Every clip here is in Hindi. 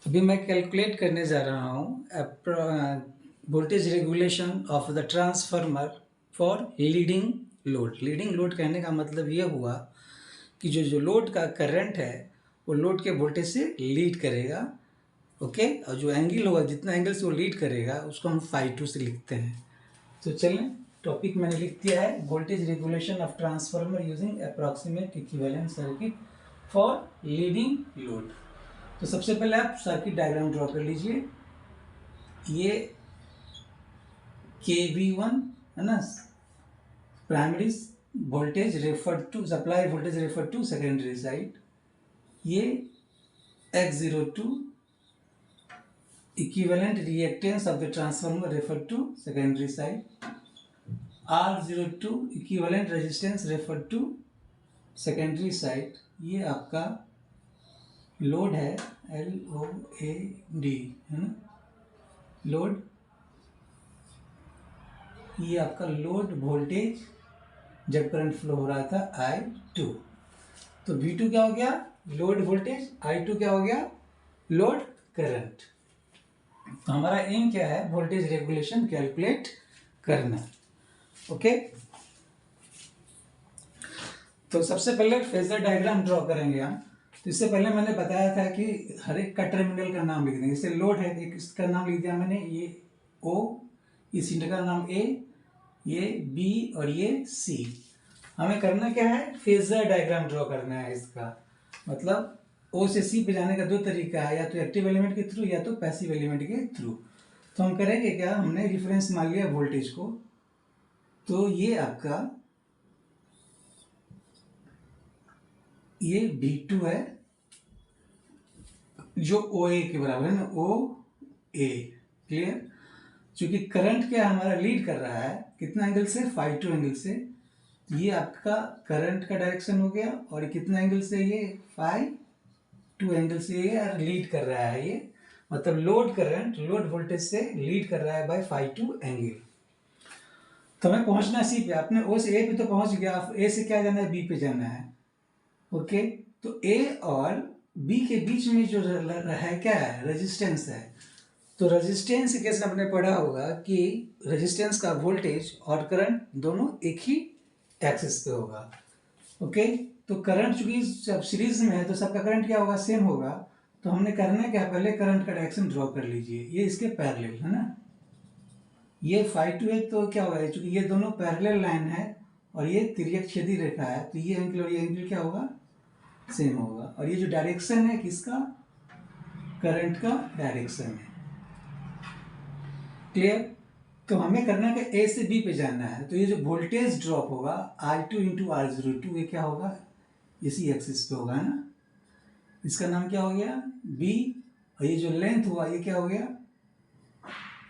अभी मैं कैलकुलेट करने जा रहा हूँ voltage regulation of the transformer for leading load. Leading load कहने का मतलब ये हुआ कि जो लोड का करंट है वो लोड के वोल्टेज से लीड करेगा। ओके, और जो एंगल होगा, जितना एंगल से वो लीड करेगा उसको हम φ2 से लिखते हैं। तो चलें, टॉपिक मैंने लिख दिया है, voltage regulation of transformer using approximate equivalent circuit for leading load. तो सबसे पहले आप सर्किट डायग्राम ड्रॉ कर लीजिए। ये KV1 है ना, primary voltage refer to supply voltage refer to secondary side. ये X02 equivalent reactance of the transformer refer to secondary side. R02 equivalent resistance refer to secondary side. ये आपका लोड है, LOAD है ना, लोड। ये आपका लोड वोल्टेज जब करंट फ्लो हो रहा था I2। तो V2 क्या हो गया, लोड वोल्टेज। I2 क्या हो गया, लोड करंट। तो हमारा एम क्या है, वोल्टेज रेगुलेशन कैलकुलेट करना। ओके, तो सबसे पहले फेजर डायग्राम ड्रॉ करेंगे हम। तो इससे पहले मैंने बताया था कि हर एक का टर्मिनल का नाम लिख देंगे। जैसे लोड है, एक इसका नाम लिख दिया मैंने, ये O, इस इंटर का नाम A, ये B और ये C। हमें करना क्या है, फेजर डायग्राम ड्रॉ करना है इसका। मतलब O से C पे जाने का दो तरीका है, या तो एक्टिव एलिमेंट के थ्रू या तो पैसिव एलिमेंट के थ्रू। तो हम करेंगे क्या, हमने रिफरेंस मान लिया वोल्टेज को। तो ये आपका ये V2 है जो OA के बराबर है ना, OA। क्लियर। क्योंकि करंट क्या हमारा लीड कर रहा है, कितना एंगल से, φ2 एंगल से। ये आपका करंट का डायरेक्शन हो गया, और कितना एंगल से, ये φ2 एंगल से ये लीड कर रहा है। ये मतलब लोड करंट लोड वोल्टेज से लीड कर रहा है बाय φ2 एंगल। तो हमें पहुंचना सी पे, आपने O से A पे तो पहुंच गया, A से क्या जाना है, B पे जाना है। ओके, तो A और B के बीच में जो है क्या है, रेजिस्टेंस है। तो रेजिस्टेंस केस में आपने पढ़ा होगा कि रेजिस्टेंस का वोल्टेज और करंट दोनों एक ही एक्सिस पे होगा। ओके, तो करंट चूंकि जब सीरीज में है तो सबका करंट क्या होगा, सेम होगा। तो हमने करना क्या, पहले करंट का डायरेक्शन ड्रॉ कर लीजिए। ये इसके पैरेलल है ना, ये φ2 है, तो क्या होगा, चूंकि ये दोनों पैरेलल लाइन है और ये तिर्यक छेदी रेखा है, तो ये एंगल और ये एंगल क्या होगा, सेम होगा। और ये जो डायरेक्शन है किसका, करंट का डायरेक्शन है। क्लियर। तो हमें करना है कि A से B पे जाना है। तो ये जो वोल्टेज ड्रॉप होगा I2 इंटू R02, ये क्या होगा, इसी एक्सिस पे होगा, है ना। इसका नाम क्या हो गया, B। और ये जो लेंथ हुआ ये क्या हो गया,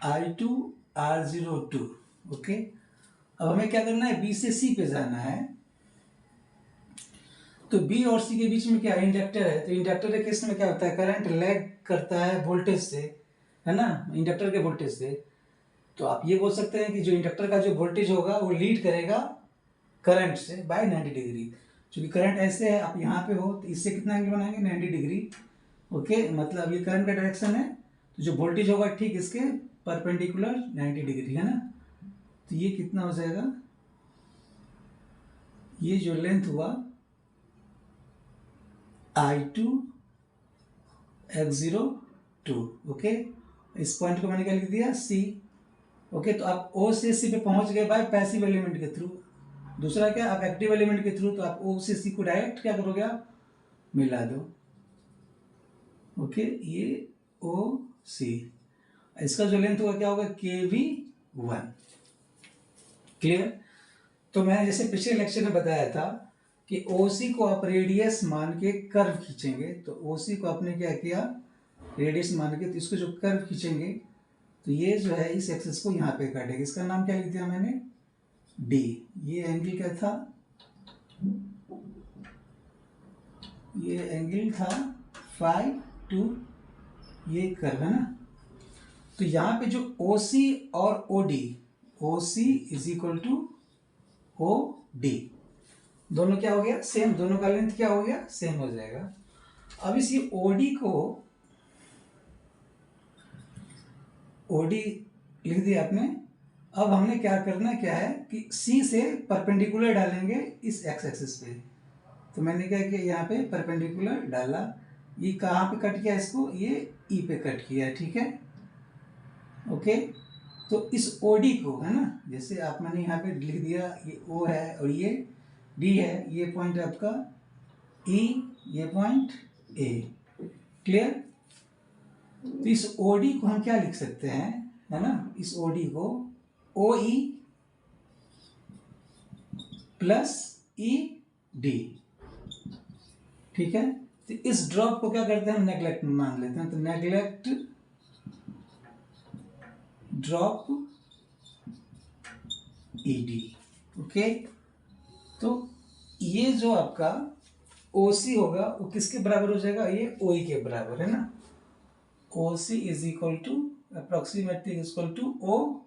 I2 R02। ओके, अब हमें क्या करना है, B से C पे जाना है। तो B और C के बीच में क्या इंडक्टर है। तो इंडक्टर के केस में क्या होता है, करंट लैग करता है वोल्टेज से, है ना, इंडक्टर के वोल्टेज से। तो आप ये बोल सकते हैं कि जो इंडक्टर का जो वोल्टेज होगा वो लीड करेगा करंट से बाय 90 डिग्री। क्योंकि करंट ऐसे है, आप यहाँ पे हो तो इससे कितना एंगल बनाएंगे, 90 डिग्री। ओके, मतलब ये करंट का डायरेक्शन है, तो जो वोल्टेज होगा ठीक इसके परपेंडिकुलर 90 डिग्री, है ना। तो ये कितना हो जाएगा, ये जो लेंथ हुआ I2 X02। ओके, इस पॉइंट को मैंने क्या लिख दिया, C। ओके, तो आप O से C पे पहुंच गए बाय पैसिव एलिमेंट के थ्रू। दूसरा क्या, आप एक्टिव एलिमेंट के थ्रू, तो आप O से C को डायरेक्ट क्या करोगे, आप मिला दो। ओके, ये OC, इसका जो लेंथ होगा क्या होगा, KV1। क्लियर। तो मैंने जैसे पिछले लेक्चर में बताया था कि OC को आप रेडियस मान के कर्व खींचेंगे। तो OC को आपने क्या किया, रेडियस मान के, तो इसको जो कर्व खींचेंगे तो ये जो है इस एक्सिस को यहाँ पे काटेगा। इसका नाम क्या लिख दिया मैंने, D। ये एंगल क्या था, ये एंगल था φ2, ये कर्व है ना। तो यहाँ पे जो OC और OD, OC is equal to OD, दोनों क्या हो गया, सेम। दोनों का लेंथ क्या हो गया, सेम हो जाएगा। अब इस OD को ओडी लिख दिया आपने। अब हमने क्या करना है कि सी से परपेंडिकुलर डालेंगे इस एक्स एक्सिस पे। तो मैंने क्या किया, यहाँ पे परपेंडिकुलर डाला, ये कहाँ पे कट किया इसको, ये ई पे कट किया, ठीक है, ओके। तो इस ओडी को, है ना, जैसे आप मैंने यहाँ पे लिख दिया, ये ओ है और ये डी है, ये पॉइंट आपका ई, ये पॉइंट ए, क्लियर। तो इस ओडी को हम क्या लिख सकते हैं, है ना, इस ओडी को ओ ई प्लस ई डी, ठीक है। तो इस ड्रॉप को क्या करते हैं, नेग्लेक्ट मान लेते हैं। तो neglect drop E D, okay. तो ये जो आपका ओ सी होगा वो किसके बराबर हो जाएगा, ये ओ ई के बराबर, है ना। O C is equal to approximately equal to O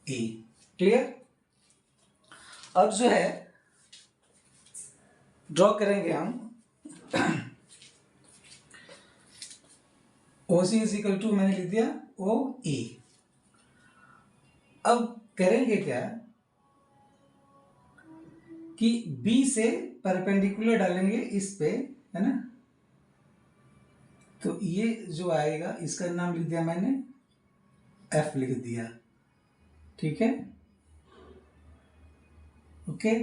E, clear. अब जो है ड्रॉ करेंगे हम O C is equal to, मैंने लिख दिया ओ ई। अब करेंगे क्या कि बी से परपेंडिकुलर डालेंगे इस पे, है ना। तो ये जो आएगा इसका नाम लिख दिया मैंने, एफ लिख दिया, ठीक है, ओके।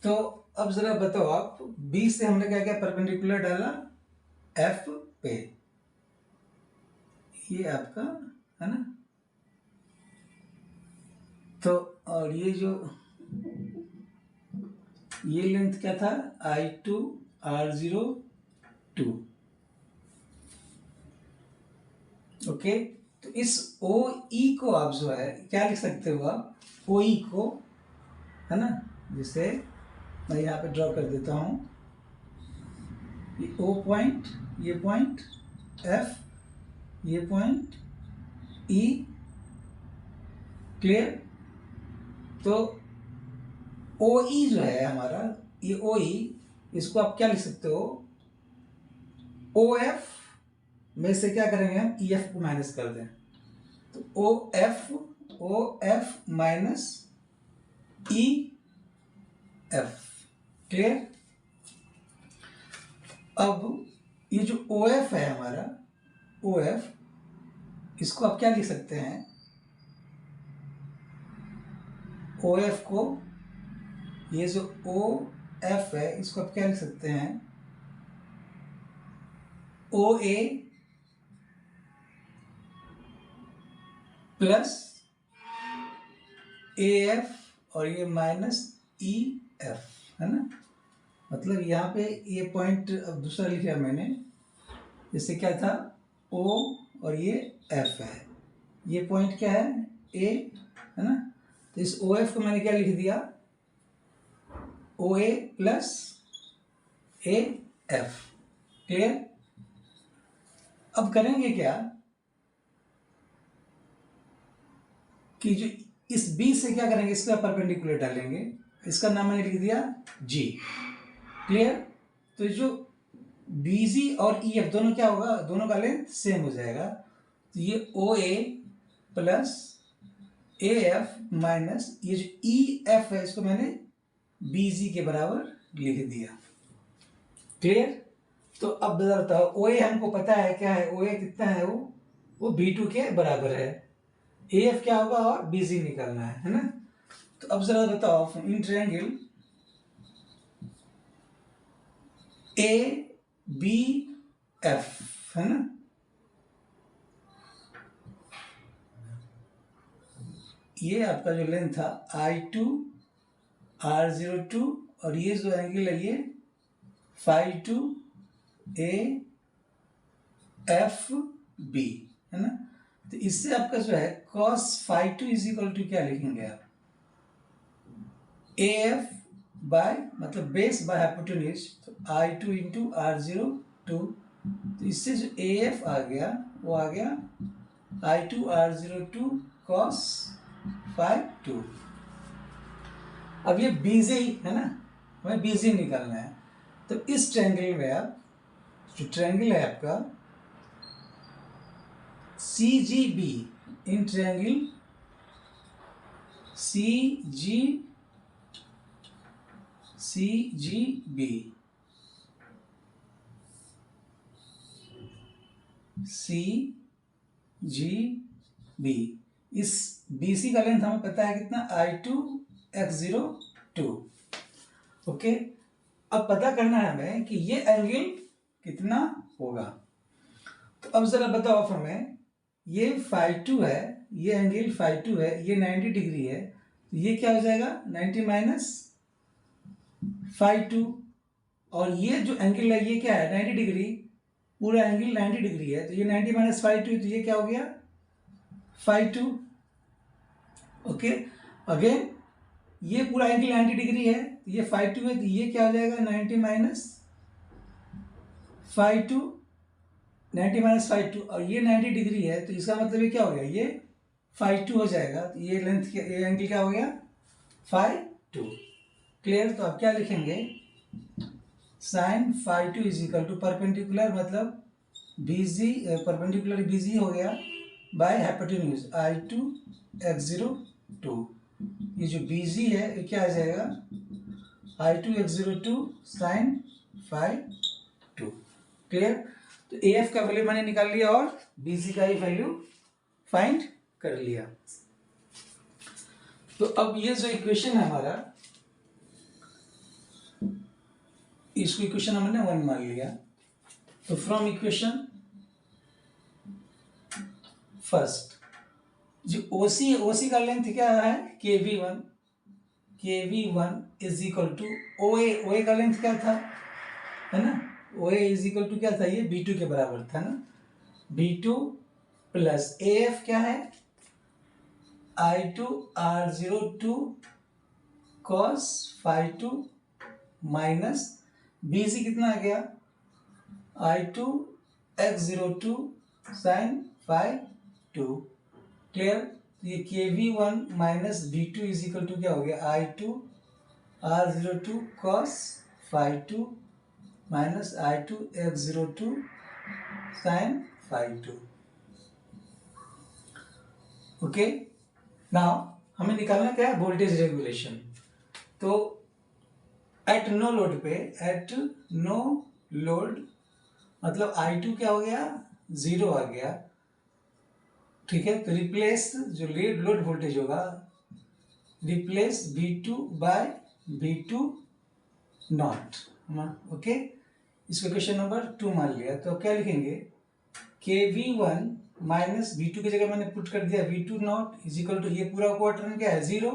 तो अब जरा बताओ आप, बी से हमने क्या किया, परपेंडिकुलर डाला एफ पे, ये आपका, है ना। तो और ये जो ये लेंथ क्या था, I2 R02, ओके। तो इस OE को आप जो है क्या लिख सकते हो, आप OE को, है ना, जिसे मैं यहाँ पे ड्रॉ कर देता हूँ, ये O पॉइंट, ये पॉइंट F, ये पॉइंट E, क्लियर। तो OE जो है हमारा, ये OE, इसको आप क्या लिख सकते हो, OF में से क्या करेंगे हम, EF को माइनस कर दें, तो OF माइनस EF, क्लियर। अब ये जो OF है हमारा, OF, इसको आप क्या लिख सकते हैं, OF को, ये जो OF है इसको आप क्या लिख सकते हैं, OA प्लस AF और ये माइनस EF, है ना। मतलब यहाँ पे ये पॉइंट अब दूसरा लिखा मैंने, जैसे क्या था O और ये F है, ये पॉइंट क्या है A, है ना। तो इस OF को मैंने क्या लिख दिया, OA प्लस AF, क्लियर। अब करेंगे क्या कि जो इस B से क्या करेंगे, इसका परपेंडिकुलर डालेंगे, इसका नाम मैंने लिख दिया G, क्लियर। तो जो BG और EF दोनों क्या होगा, दोनों का लेंथ सेम हो जाएगा। तो ये OA प्लस AF माइनस ये जो EF है इसको मैंने BG के बराबर लिख दिया, क्लियर। तो अब बताओ OA हमको पता है क्या है, OA कितना है, वो B2 के बराबर है, AF क्या होगा और BG निकालना है ना। तो अब जरा बताओ, इन ट्रायंगल ABF, है ना, ये आपका जो लेंथ था I2 R02 और ये जो एंगल है ये Phi2 AFB, है ना। तो इससे आपका जो है cos Phi2 is equal to क्या लिखेंगे आप, AF बाय मतलब बेस बाय हाइपोटेन्यूज, तो I2 इंटू R02, तो इससे जो AF आ गया वो आ गया I2 R02 cos Phi2। अब ये BG है ना, हमें BG निकालना है। तो इस ट्रायंगल में आप, जो ट्रायंगल है आपका CGB, इन ट्रायंगल CGB इस BC का लेंथ हमें पता है कितना, I2 X02। ओके, अब पता करना है हमें कि ये एंगल कितना होगा। तो अब जरा बताओ आप हमें, ये φ2 है, ये एंगल φ2 है, ये 90 डिग्री है, तो ये क्या हो जाएगा 90 माइनस φ2। और ये जो एंगल है ये क्या है 90 डिग्री, पूरा एंगल 90 डिग्री है, तो ये 90 माइनस φ2, तो ये क्या हो गया φ2। ओके, अगेन ये पूरा एंगल 90 डिग्री है, तो ये φ2 है, तो ये क्या हो जाएगा 90 माइनस φ2, 90 माइनस φ2, और ये 90 डिग्री है, तो इसका मतलब ये क्या हो गया, ये φ2 हो जाएगा। तो ये लेंथ, ये एंगल क्या हो गया φ2। क्लियर? तो आप क्या लिखेंगे, sine φ2 is equal to perpendicular, मतलब BG, परपेंडिकुलर BG हो गया बाय हाइपोटेन्यूज I2 X02। ये जो BG है ये क्या आ जाएगा I2 X02 साइन φ2। क्लियर? तो AF का वैल्यू मैंने निकाल लिया और BC का ही वैल्यू फाइंड कर लिया। तो अब ये जो इक्वेशन है हमारा, इसको इक्वेशन हमने 1 मान लिया। तो फ्रॉम इक्वेशन फर्स्ट, जो OC का लेंथ क्या है KV1 is equal to OA का लेंथ क्या था, है ना, OA इज इक्वल टू क्या था, ये B2 के बराबर था ना, B2 प्लस AF क्या है I2 R02 cos φ2 minus BC कितना आ गया I2 X02 sin φ2। क्लियर? ये KV1 minus B2 is equal to क्या हो गया I2 R02 cos φ2 minus I2 X02 sin φ2। Okay, now हमें निकालना क्या है, वोल्टेज रेगुलेशन। तो एट नो लोड पे, एट नो लोड मतलब I2 क्या हो गया 0 आ गया, ठीक है। तो रिप्लेस जो लोड वोल्टेज होगा, replace V2 by V2 nought, okay. इसको क्वेश्चन नंबर 2 मान लिया। तो क्या लिखेंगे, KV1 माइनस V2 की जगह मैंने पुट कर दिया V2 not is equal to, ये पूरा क्वार्टर क्या है 0,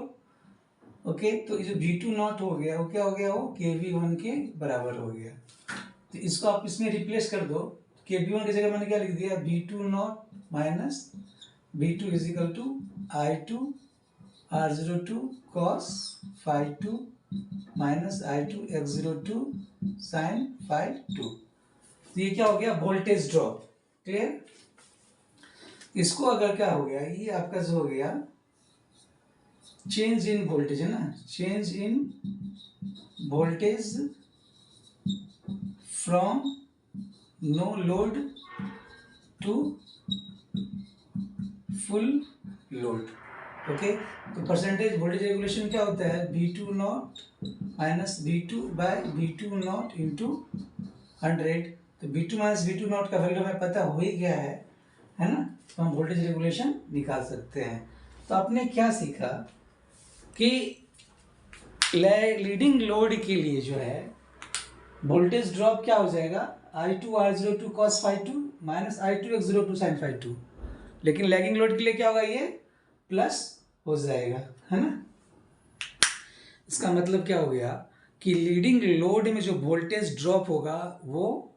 ओके। तो जो V2 नॉट हो गया वो क्या हो गया, वो KV1 के बराबर हो गया। तो इसको आप इसमें रिप्लेस कर दो, KV1 की जगह मैंने क्या लिख दिया V2 not minus V2 is equal to I2 R02 cos φ2 minus I2 X02 sin φ2। तो ये क्या हो गया वोल्टेज ड्रॉप। क्लियर? इसको अगर क्या हो गया, ये आपका जो हो गया चेंज इन वोल्टेज है ना, change in voltage from no load to full load, okay. तो परसेंटेज वोल्टेज रेगुलेशन क्या होता है, V2 not minus V2 by V2 nought into 100। तो V2 माइनस V2 नॉट का वैल्यू हमें पता हो ही गया है ना, तो हम वोल्टेज रेगुलेशन निकाल सकते हैं। तो आपने क्या सीखा कि लीडिंग लोड के लिए जो है वोल्टेज ड्रॉप क्या हो जाएगा, I2 R02 cos φ2 minus I2 X02 sin φ2। लेकिन लैगिंग लोड के लिए क्या होगा, ये प्लस हो जाएगा, है ना। इसका मतलब क्या हो गया कि लीडिंग लोड में जो वोल्टेज ड्रॉप होगा वो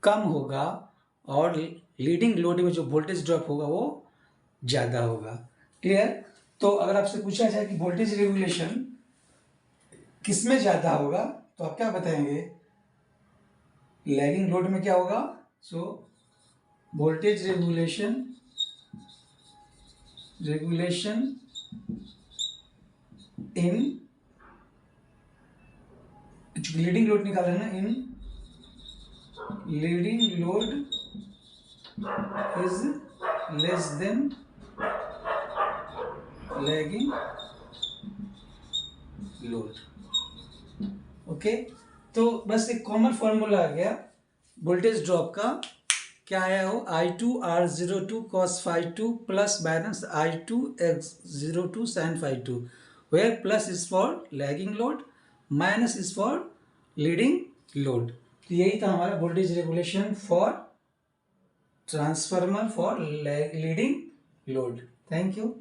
कम होगा और लीडिंग लोड में जो वोल्टेज ड्रॉप होगा वो ज़्यादा होगा। क्लियर? तो अगर आपसे पूछा जाए कि वोल्टेज रेगुलेशन किस में ज़्यादा होगा, तो आप क्या बताएंगे, लैगिंग लोड में क्या होगा। So voltage regulation in, leading load निकाल रहे हैं ना, इन leading load is less than lagging load. Okay, तो बस एक कॉमन फॉर्मूला आ गया वोल्टेज ड्रॉप का, क्या आया हो, I2 R02 cos phi2 plus minus I2 X02 sin phi2, where plus is for lagging load, minus is for leading load. तो यही था हमारा voltage regulation for transformer for leading load. Thank you.